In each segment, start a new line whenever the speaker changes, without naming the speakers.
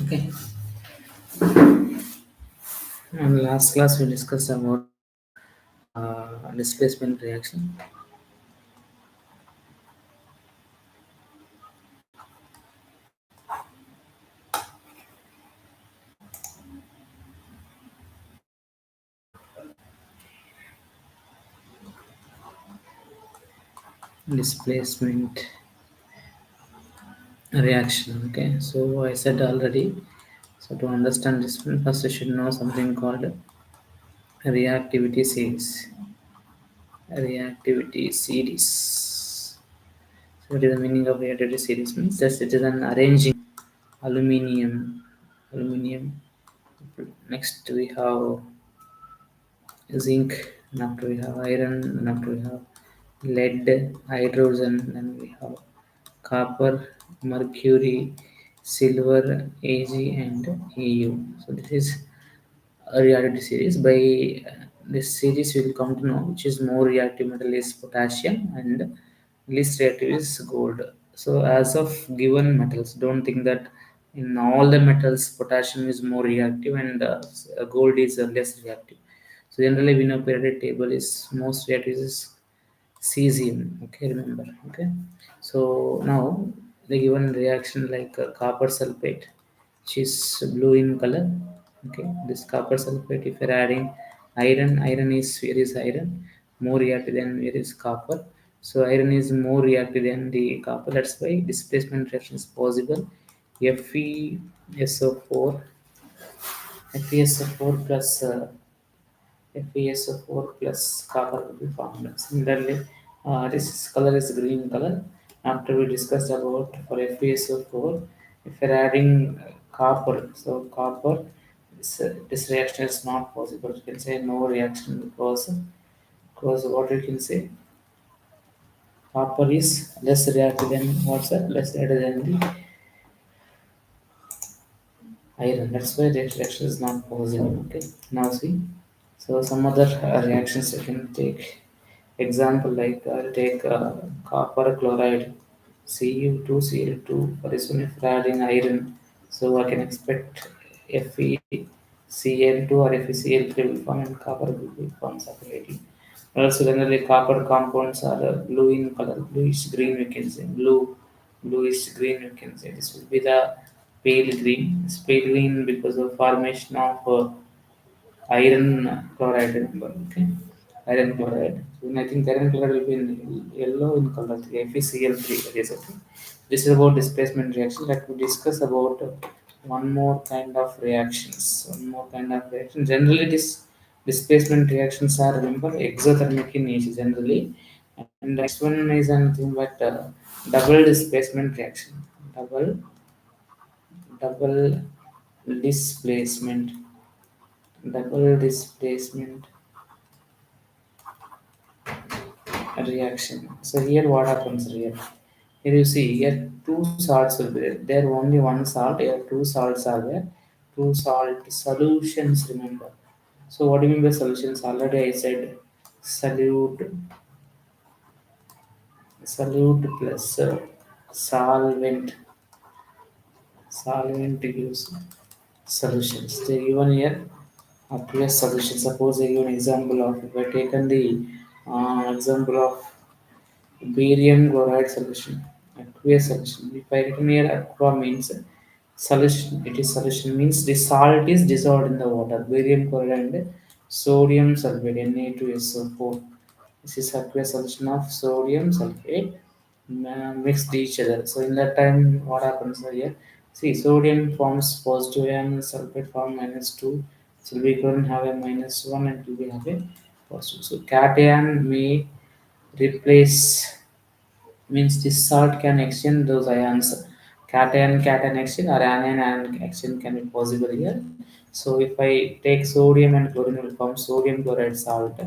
Okay. And last class we discussed about displacement reaction. Displacement reaction. Okay. So I said already. So to understand displacement, first you should know something called reactivity series. Reactivity series. So what is the meaning of reactivity series? Means just it is an arranging aluminium. Aluminium. Next we have zinc, and after we have iron, and after we have lead, hydrogen, and we have copper, mercury, silver, Ag, and Au. So this is a reality series. By this series, we will come to know which is more reactive metal is potassium and least reactive is gold. So as of given metals, don't think that in all the metals potassium is more reactive and gold is less reactive. So generally we know periodic table is most reactive is cesium. Okay, remember. Okay, so now the given reaction like copper sulfate, which is blue in color. Okay, this copper sulfate, if you're adding iron, iron is where is iron more reactive than where is copper. So iron is more reactive than the copper. That's why displacement reaction is possible. FeSO4, FeSO4 plus FeSO4 plus copper will be formed. Similarly, this color is green color. After we discussed about for FeSO4, if you're adding copper, so copper, this reaction is not possible. You can say no reaction because what you can say, copper is less reactive than what's that? Less reactive than the iron. That's why the reaction is not possible. Okay. Now see. So some other reactions you can take. Example like I'll take copper chloride, Cu2Cl2. For this one, if we're adding iron, so I can expect FeCl2 or FeCl3 will form and copper will form separately. Also, generally copper compounds are blue in color, bluish green. We can say bluish green. We can say this will be the pale green. It's pale green because of formation of iron chloride, remember, okay? Iron chloride. So I think iron chloride will be in yellow in color, FeCl3, that is okay. This is about displacement reaction. Let me discuss about one more kind of reactions. One more kind of reaction. Generally, this displacement reactions are, remember, exothermic in nature generally. And next one is anything but double displacement reaction. Double displacement. Double displacement reaction. So here what happens here? Here you see here two salts will be there. There only one salt, here two salts are there. Two salt solutions, remember. So what do you mean by solutions? Already I said solute, solute plus solvent. Solvent gives solutions. So even here aqueous solution. Suppose I give an example of if I taken the example of barium chloride solution, aqueous solution. If I written here aqua means solution, it is solution means the salt is dissolved in the water. Barium chloride and sodium sulfate Na2SO4. This is aqueous solution of sodium sulfate mixed each other. So in that time, what happens here? See, sodium forms positive ion, sulfate form -2. So we can have a -1 and we have a positive. So cation may replace means this salt can exchange those ions. Cation exchange or anion exchange can be possible here. So if I take sodium and chlorine will form sodium chloride salt,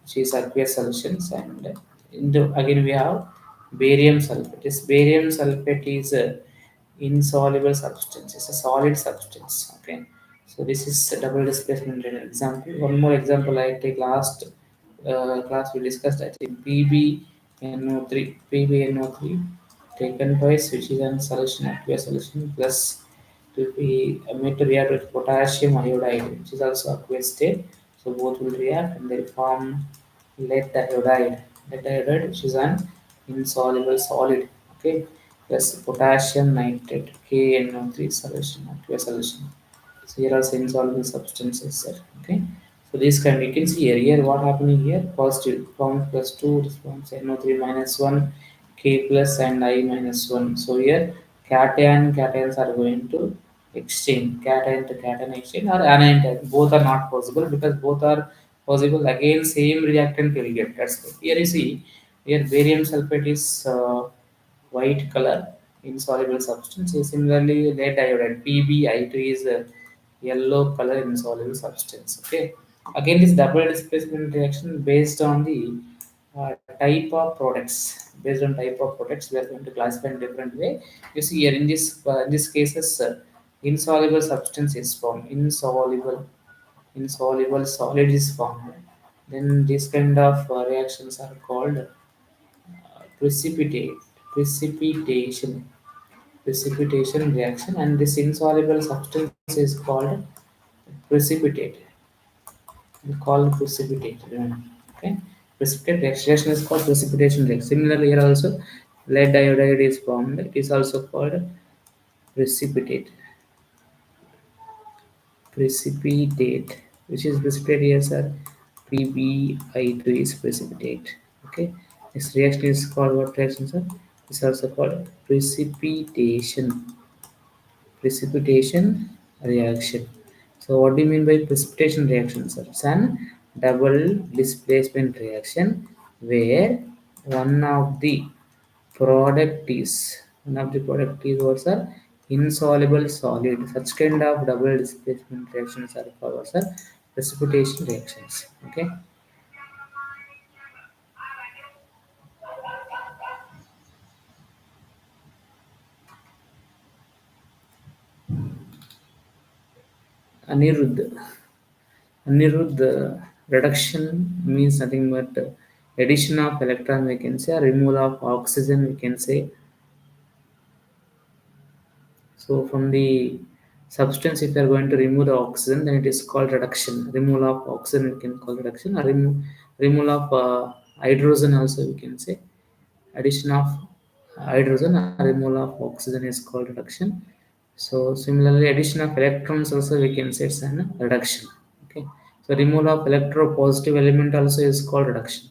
which is aqueous solutions, and again we have barium sulfate. This barium sulfate is a insoluble substance. It's a solid substance. Okay. So this is a double displacement example. One more example I take last class we discussed. I think PbNO3 taken twice, which is a solution aqueous solution plus to be made to react with potassium iodide, which is also aqueous state. So both will react and they form lead iodide. Lead iodide, which is an insoluble solid. Okay, plus potassium nitrate, KNO3 solution, aqueous solution. So here are insoluble substances sir. Okay. So this kind you can see here, what happening here, positive form plus 2 response NO3 minus 1 K plus and I minus 1. So here cations are going to exchange, cation to cation exchange or anion to both are not possible because both are possible again same reactant will get. That's why. Here you see here barium sulfate is white color insoluble substance. Similarly, lead iodide PbI2 is a yellow color insoluble substance. Okay. Again, this double displacement reaction based on the type of products. Based on type of products, we are going to classify in different way. You see here in this cases, insoluble substance is formed. Insoluble solid is formed. Then this kind of reactions are called precipitate precipitation precipitation reaction, and this insoluble substance is called precipitate. We call precipitate. Okay, precipitate reaction is called precipitation reaction. Similarly, here also lead iodide is formed. It is also called precipitate. Precipitate, which is precipitate here, sir. PbI2 is precipitate. Okay, this reaction is called what reaction, sir? It's also called precipitation reaction. So what do you mean by precipitation reaction, sir? It's an double displacement reaction where one of the product is what, sir? Insoluble solid. Such kind of double displacement reactions are called what, sir? Precipitation reactions. Okay. Anirudh. Anirudh, reduction means nothing but addition of electron, we can say, or removal of oxygen, we can say. So from the substance, if you are going to remove the oxygen, then it is called reduction. Removal of oxygen we can call reduction, or removal of hydrogen also we can say. Addition of hydrogen or removal of oxygen is called reduction. So similarly, addition of electrons also we can say it's an reduction. Okay. So removal of electropositive element also is called reduction.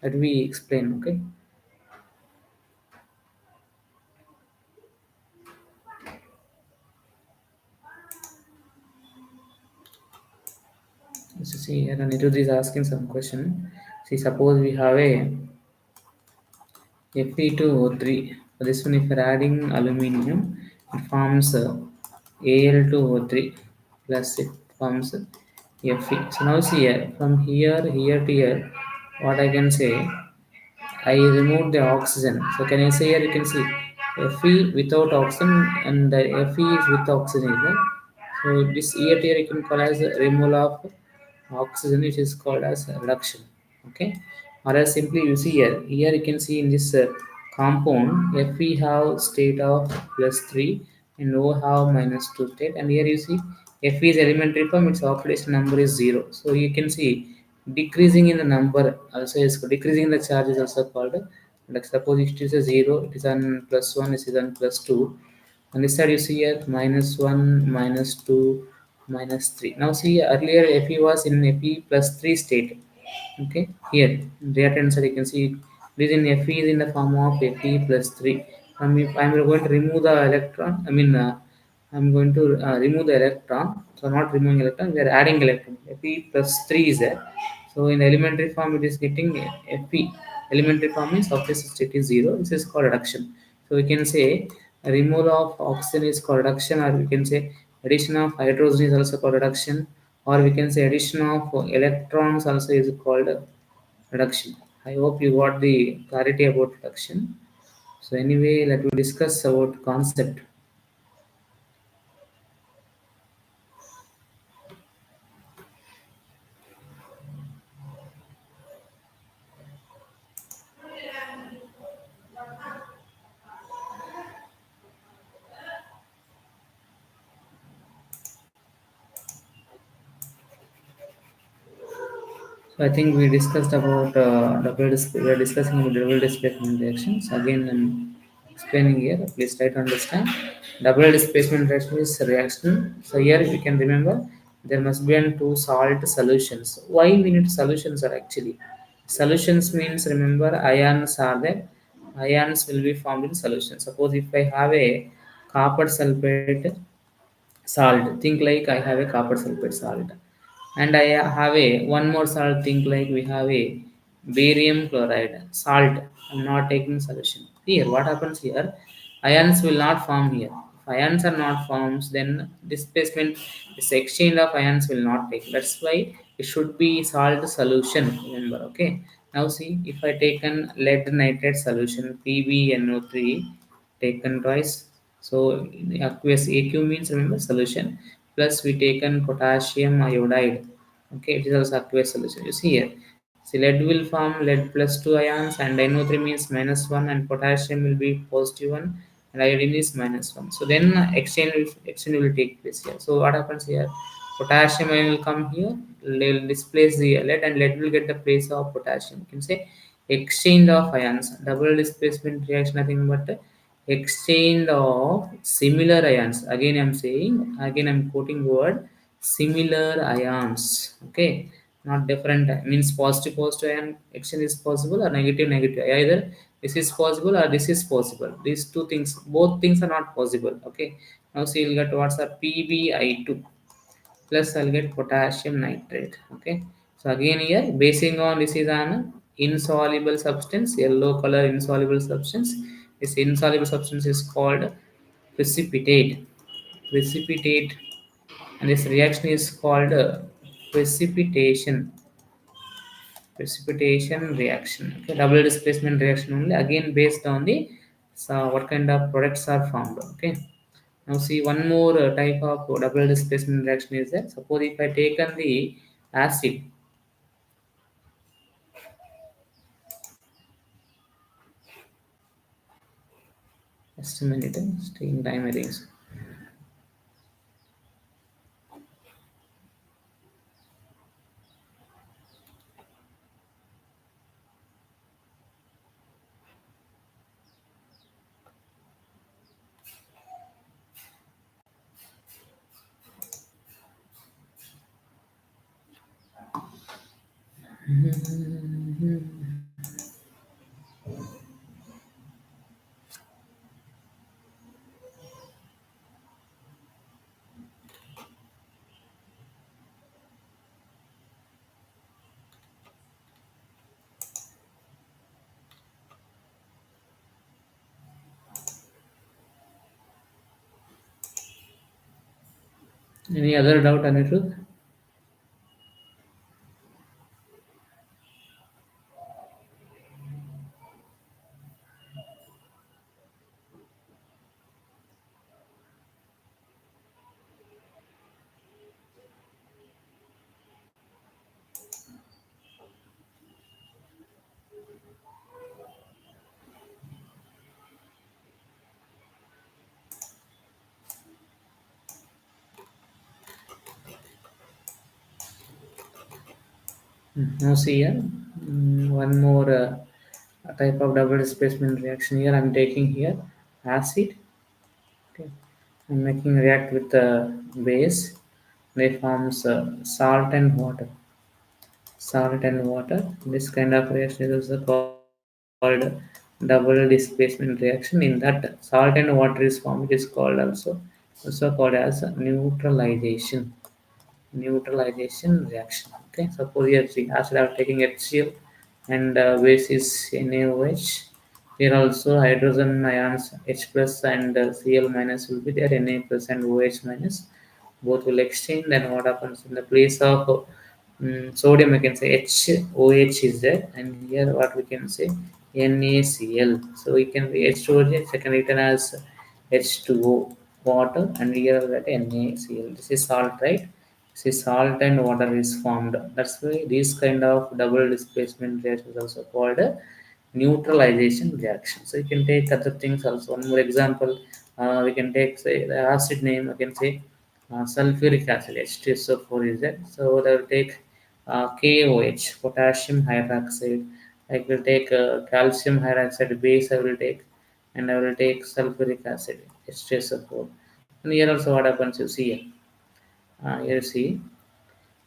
That we explain. Okay. So see here, Anirudh is asking some question. See, suppose we have a Fe2O3. For this one, if you're adding aluminium, it forms Al2O3 plus it forms Fe. So now see here, from here to here, what I can say, I remove the oxygen. So can I say here, you can see Fe without oxygen and the Fe is with oxygen. Is there? So this here to here you can call as removal of oxygen, which is called as reduction. Okay, or else simply you see here you can see in this compound Fe have state of +3 and O have -2 state, and here you see Fe is elementary form, its oxidation number is 0. So you can see decreasing in the number also is decreasing in the charge is also called like suppose it is a 0, it is on +1, it is on +2. On this side, you see here -1, -2, -3. Now, see earlier Fe was in Fe +3 state. Okay, here in the right hand side, you can see this in Fe is in the form of Fe +3. If I'm going to remove the electron, I'm going to remove the electron. So, not removing electron, we are adding electron. Fe +3 is there. So, in elementary form, it is getting Fe. Elementary form means oxidation state is 0. This is called reduction. So, we can say removal of oxygen is called reduction, or we can say addition of hydrogen is also called reduction, or we can say addition of electrons also is called reduction. I hope you got the clarity about reduction. So anyway, let me discuss about concept. I think we discussed about we are discussing about double displacement reactions. Again, I'm explaining here. Please try to understand. Double displacement reaction is a reaction. So here we can remember there must be an two salt solutions. Why we need solutions are actually solutions means remember ions are there. Ions will be formed in solution. Suppose if I have a copper sulfate salt, think like I have a copper sulfate salt, and I have a one more salt, think like we have a barium chloride salt. I'm not taking solution here. What happens here, ions will not form here. If ions are not forms, then displacement, this exchange of ions will not take. That's why it should be salt solution, remember. Okay, now see, if I take an lead nitrate solution PbNO3 taken twice. So aqueous AQ means remember solution. Plus we taken potassium iodide. Okay, it is also aqueous solution. You see here. See, lead will form lead plus 2 ions, and NO3 means minus 1, and potassium will be positive 1, and iodine is minus 1. So then exchange will take place here. So what happens here? Potassium ion will come here, will displace the lead, and lead will get the place of potassium. You can say exchange of ions, double displacement reaction, nothing but exchange of similar ions. Again I'm saying, again I'm quoting word similar ions. Okay, not different. Means positive positive ion exchange is possible, or negative negative. Either this is possible or this is possible. These two things, both things are not possible. Okay, now see, you'll get what's a PbI2 plus I'll get potassium nitrate. Okay, so again here basing on this is an insoluble substance, yellow color insoluble substance. This insoluble substance is called precipitate. Precipitate, and this reaction is called precipitation. Precipitation reaction. Okay, double displacement reaction only. Again based on the so what kind of products are formed. Okay. Now see, one more type of double displacement reaction is that suppose if I taken the acid, just a minute, staying time I think. So. Any other doubt, Anirudh? Now see here, one more type of double displacement reaction here. I'm taking here acid. Okay, I'm making react with the base. They forms salt and water. Salt and water. This kind of reaction is also called double displacement reaction. In that, salt and water is formed. It is called also called as neutralization. Neutralization reaction. Okay, suppose here see acid are taking HCl and base is NaOH. Here also hydrogen ions H plus and Cl minus will be there. Na plus and OH minus both will exchange. Then what happens in the place of sodium? We can say HOH is there, and here what we can say NaCl. So we can H2O second written as H2O water, and here that NaCl. This is salt, right? See, salt and water is formed. That's why this kind of double displacement reaction is also called a neutralization reaction. So you can take other things also. One more example, we can take say the acid name. I can say sulfuric acid H2SO4 is there. So they will take KOH, potassium hydroxide. I will take calcium hydroxide base. I will take, and I will take sulfuric acid H2SO4. And here also what happens? You see here. Here see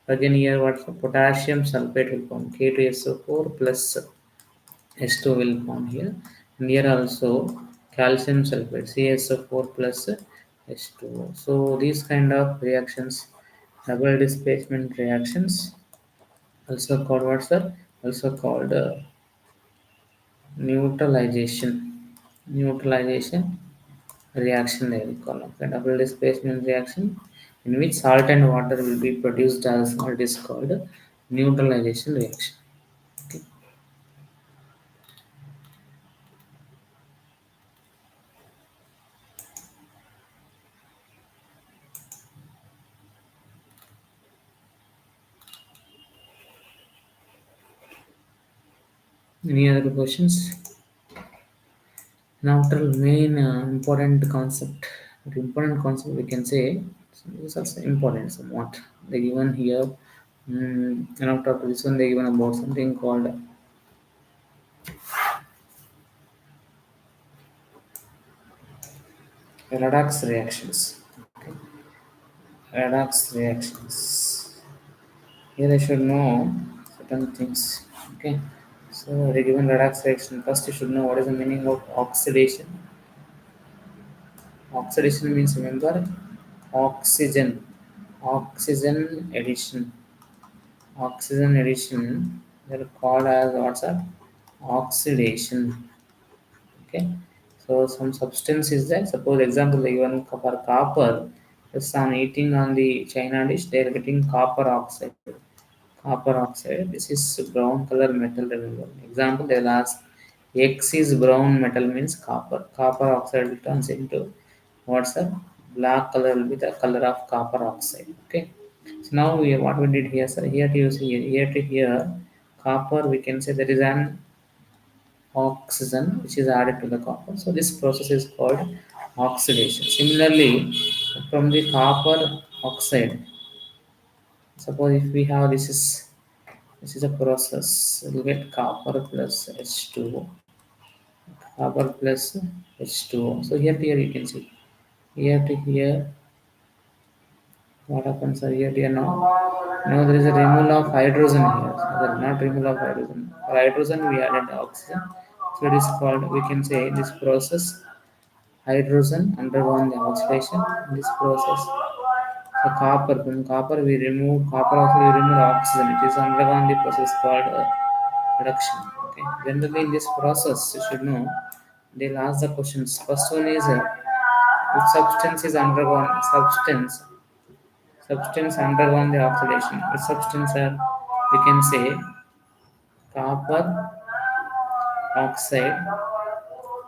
again here what potassium sulfate will form K2SO4 plus H2 will form here. And here also calcium sulfate CSO4 plus H2O. So these kind of reactions, double displacement reactions, also called what sir? Also called neutralization. Neutralization reaction they will call. Okay, double displacement reaction in which salt and water will be produced as what is called neutralization reaction. Okay. Any other questions? Now, after main important concept we can say, so this is also important somewhat. They given here, and after this one they given about something called redox reactions. Okay. Redox reactions. Here I should know certain things. Okay. So they given redox reaction. First you should know what is the meaning of oxidation. Oxidation means remember oxygen. Oxygen addition. Oxygen addition they're called as what's that? Oxidation. Okay. So some substance is there. Suppose example even for copper, if some eating on the China dish, they are getting copper oxide. Copper oxide. This is brown color metal. Remember. Example they'll ask X is brown metal means copper. Copper oxide turns into what's that? Black color will be the color of copper oxide. Okay. So now what we did here, sir, here to use here to here, copper we can say there is an oxygen which is added to the copper. So this process is called oxidation. Similarly, from the copper oxide, suppose if we have this is a process, we get copper plus H2O, copper plus H2O. So here to here you can see here to here what happens here now? Now there is a removal of hydrogen here. So there is not removal of hydrogen. For hydrogen we added oxygen. So it is called we can say this process hydrogen undergone the oxidation. In this process the copper from copper we remove copper also we remove oxygen. It is undergone the process called reduction. Okay. Generally in this process you should know they'll ask the questions. First one is which substance is undergone substance undergone the oxidation. The substance are we can say copper oxide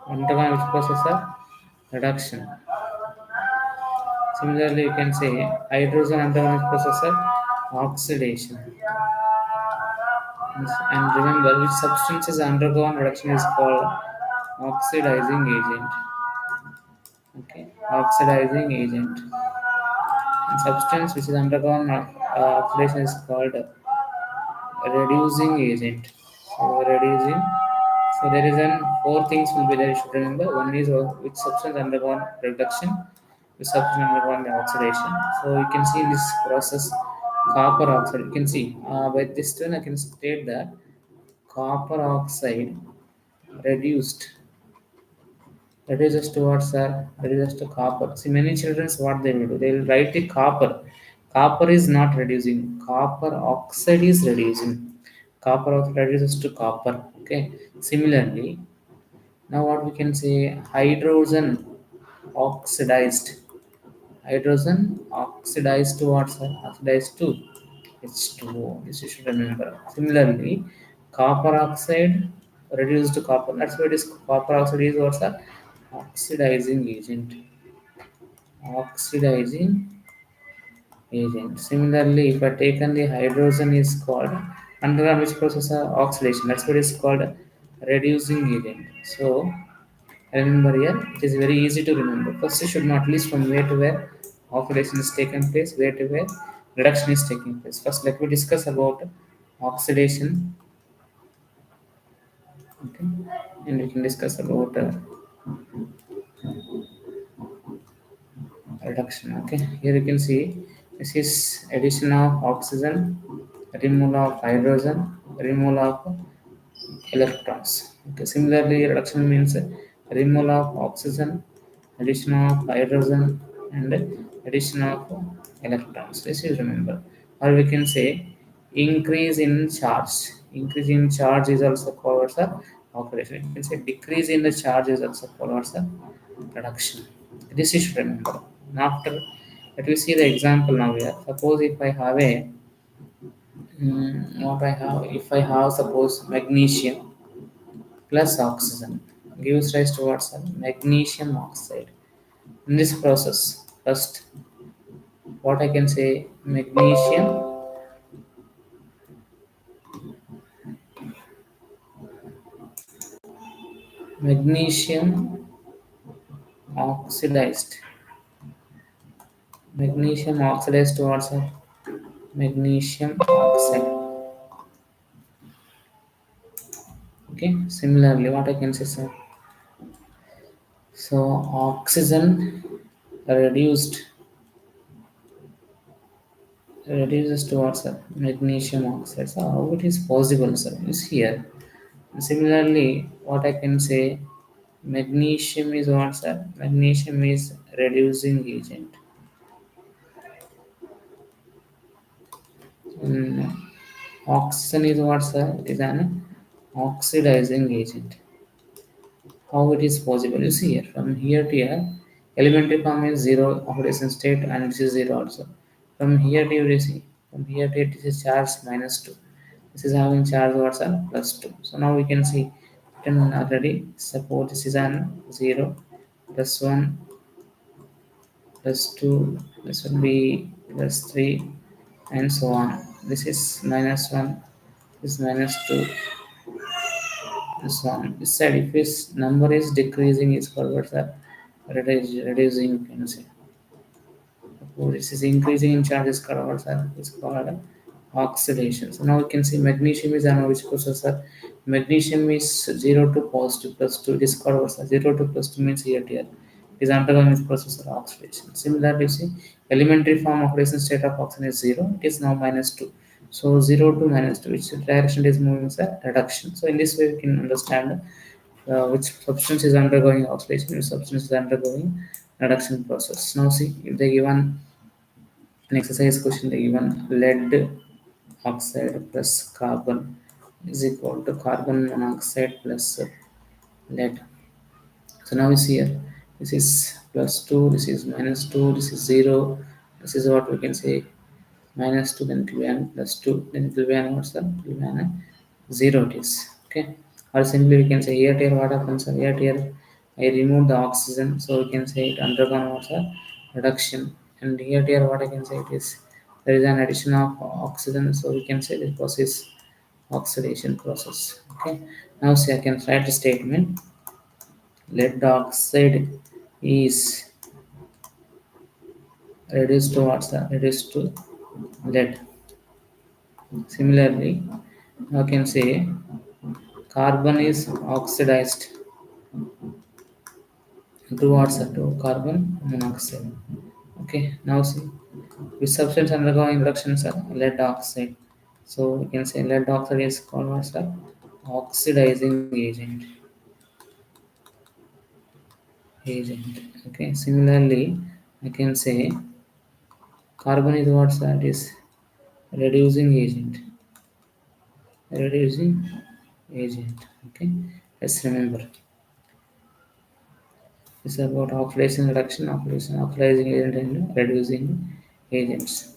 undergone which process of reduction. Similarly, you can say hydrogen undergone which process of oxidation. And remember which substance is undergone reduction is called oxidizing agent. Okay, oxidizing agent. And substance which is undergone oxidation is called reducing agent. So reducing. So there is an four things will be there. You should remember. One is which substance undergone reduction, which substance undergone the oxidation. So you can see in this process, copper oxide. You can see by this one I can state that copper oxide reduced reduces towards reduces to copper. See many children what they will do. They will write the copper. Copper is not reducing. Copper oxide is reducing. Copper oxide reduces to copper. Okay. Similarly, now what we can say hydrogen oxidized. Hydrogen oxidized towards oxidized to H2O. This you should remember. Similarly, copper oxide reduced to copper. That's why it is copper oxide is what's a oxidizing agent. Oxidizing agent. Similarly, if I taken the hydrogen is called undergone which process of oxidation. That's what is called reducing agent. So remember here, it is very easy to remember. First, you should know at least from where to where oxidation is taken place, where to where reduction is taking place. First, let me discuss about oxidation. Okay, and we can discuss about reduction. Okay, here you can see this is addition of oxygen, removal of hydrogen, removal of electrons. Okay, similarly, reduction means removal of oxygen, addition of hydrogen, and addition of electrons. This is remember. Or we can say increase in charge. Increase in charge is also called as a oxidation. You can say decrease in the charge is also called as a reduction. This is remember. Now after, let me see the example now here. Suppose if I have a what I have, if I have suppose magnesium plus oxygen gives rise to what's a magnesium oxide. In this process, first what I can say magnesium oxidized towards a magnesium oxide. Okay, similarly what I can say, sir, so oxygen reduced reduces towards a magnesium oxide. So how it is possible, sir, is here. Similarly, what I can say, magnesium is what, sir? Magnesium is reducing agent. Mm, oxygen is what, sir? It is an oxidizing agent. How it is possible? You see here, from here to here, elementary form is zero oxidation state, and this is zero also. From here to here, you see, from here to here, this is charge minus two. This is having charge what, sir? Plus two. So now we can see, can already suppose this is an zero plus one plus 2, this will be plus 3, and so on. This is minus 1, this is minus 2, and so on. This side, if this number is decreasing, is forward the reducing, you can say. Suppose this is increasing in charge, is called oxidation. So now we can see magnesium is on which processor. Magnesium is 0 to positive plus 2, it is called what, sir? 0 to plus 2 means here to here. It is undergoing this process of oxidation. Similarly, you see, elementary form oxidation state of oxygen is 0, it is now minus 2. So 0 to minus 2, which direction it is moving is a reduction. So in this way, we can understand which substance is undergoing oxidation, which substance is undergoing reduction process. Now see, if they given an exercise question, they given lead oxide plus carbon is equal to carbon monoxide plus lead. So now we see here, this is plus 2, this is minus 2, this is 0, this is what we can say minus 2, then it will be an plus 2, then it will be an what's that? It will be an 0 it is. Okay. Or simply we can say here what happens, here I remove the oxygen, so we can say it undergone what's a reduction. And here what I can say it is there is an addition of oxygen, so we can say this process oxidation process. Okay. Now see, I can write the statement, lead oxide is reduced to what's that? Reduced to lead. Similarly, I can say carbon is oxidized towards to carbon monoxide. Okay, now see, which substance undergoing reductions are lead oxide. So we can say lead oxide is called as a oxidizing agent. Okay, similarly, I can say carbon is what, that is reducing agent. Reducing agent. Okay, let's remember. It's about oxidation reduction, oxidizing agent, and reducing agents.